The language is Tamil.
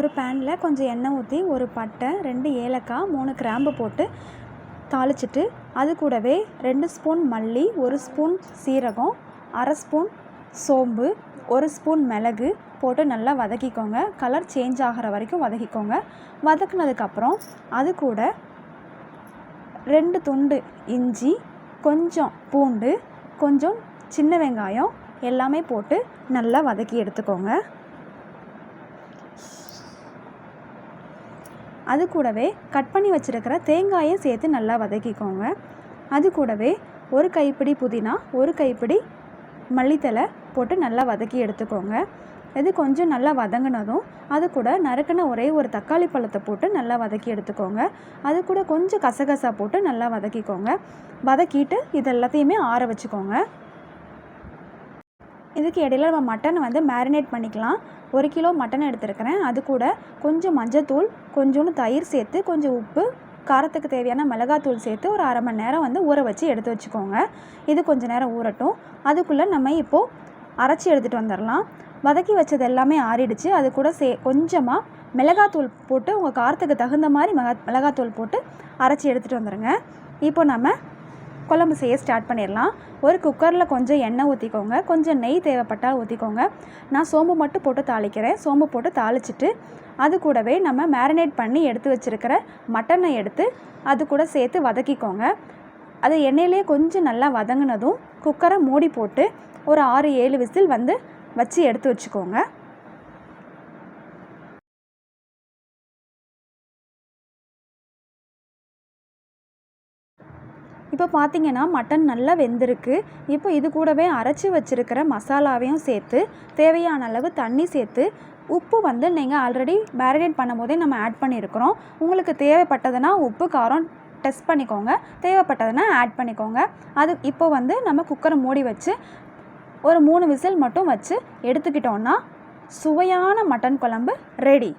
ஒரு பேனில் கொஞ்சம் எண்ணெய் ஊற்றி ஒரு பட்டை, 2 ஏலக்காய், 3 கிராம்பு போட்டு தாளிச்சிட்டு, அது கூடவே 2 ஸ்பூன் மல்லி, 1 ஸ்பூன் சீரகம், 1/2 ஸ்பூன் சோம்பு, 1 ஸ்பூன் மிளகு போட்டு நல்லா வதக்கிக்கோங்க. கலர் சேஞ்ச் ஆகிற வரைக்கும் வதக்கிக்கோங்க. வதக்குனதுக்கப்புறம் அது கூட 2 துண்டு இஞ்சி, கொஞ்சம் பூண்டு, கொஞ்சம் சின்ன வெங்காயம் எல்லாமே போட்டு நல்லா வதக்கி எடுத்துக்கோங்க. அது கூடவே கட் பண்ணி வச்சுருக்கிற தேங்காயை சேர்த்து நல்லா வதக்கிக்கோங்க. அது கூடவே 1 கைப்பிடி புதினா, 1 கைப்பிடி மல்லித்தலை போட்டு நல்லா வதக்கி எடுத்துக்கோங்க. இது கொஞ்சம் நல்லா வதங்கினதும் அது கூட நறுக்கின ஒரே ஒரு தக்காளி பழத்தை போட்டு நல்லா வதக்கி எடுத்துக்கோங்க. அது கூட கொஞ்சம் கசகசா போட்டு நல்லா வதக்கிக்கோங்க. வதக்கிட்டு இது எல்லாத்தையுமே ஆற வச்சுக்கோங்க. இதுக்கு இடையில நம்ம மட்டனை மேரினேட் பண்ணிக்கலாம். 1 கிலோ மட்டன் எடுத்துருக்கிறேன். அது கூட கொஞ்சம் மஞ்சத்தூள், கொஞ்சோண்டு தயிர் சேர்த்து, கொஞ்சம் உப்பு, காரத்துக்கு தேவையான மிளகாத்தூள் சேர்த்து ஒரு 1/2 மணி நேரம் ஊற வச்சு எடுத்து வச்சுக்கோங்க. இது கொஞ்சம் நேரம் ஊறட்டும். அதுக்குள்ளே நம்ம இப்போது அரைச்சி எடுத்துகிட்டு வந்துடலாம். வதக்கி வச்சது எல்லாமே ஆறிடுச்சு. அது கூட கொஞ்சமாக மிளகாத்தூள் போட்டு உங்கள் காரத்துக்கு தகுந்த மாதிரி மிளகாத்தூள் போட்டு அரைச்சி எடுத்துகிட்டு வந்துடுங்க. இப்போ நம்ம குழம்பு செய்ய ஸ்டார்ட் பண்ணிடலாம். ஒரு குக்கரில் கொஞ்சம் எண்ணெய் ஊற்றிக்கோங்க. கொஞ்சம் நெய் தேவைப்பட்டால் ஊற்றிக்கோங்க. நான் சோம்பு மட்டும் போட்டு தாளிக்கிறேன். சோம்பு போட்டு தாளிச்சிட்டு அது கூடவே நம்ம மேரினேட் பண்ணி எடுத்து வச்சுருக்கிற மட்டனை எடுத்து அது கூட சேர்த்து வதக்கிக்கோங்க. அது எண்ணெயிலே கொஞ்சம் நல்லா வதங்கினதும் குக்கரை மூடி போட்டு ஒரு 6-7 விசில் வச்சு எடுத்து வச்சுக்கோங்க. இப்போ பார்த்தீங்கன்னா மட்டன் நல்லா வெந்திருக்கு. இப்போ இது கூடவே அரைச்சி வச்சுருக்கிற மசாலாவையும் சேர்த்து தேவையான அளவு தண்ணி சேர்த்து உப்பு நீங்கள் ஆல்ரெடி மேரினேட் பண்ணும் போதே நம்ம ஆட் பண்ணியிருக்கிறோம். உங்களுக்கு தேவைப்பட்டதுன்னா உப்பு காரம் டெஸ்ட் பண்ணிக்கோங்க. தேவைப்பட்டதுன்னா ஆட் பண்ணிக்கோங்க. அது இப்போ நம்ம குக்கரை மூடி வச்சு ஒரு 3 விசில் மட்டும் வச்சு எடுத்துக்கிட்டோன்னா சுவையான மட்டன் குழம்பு ரெடி.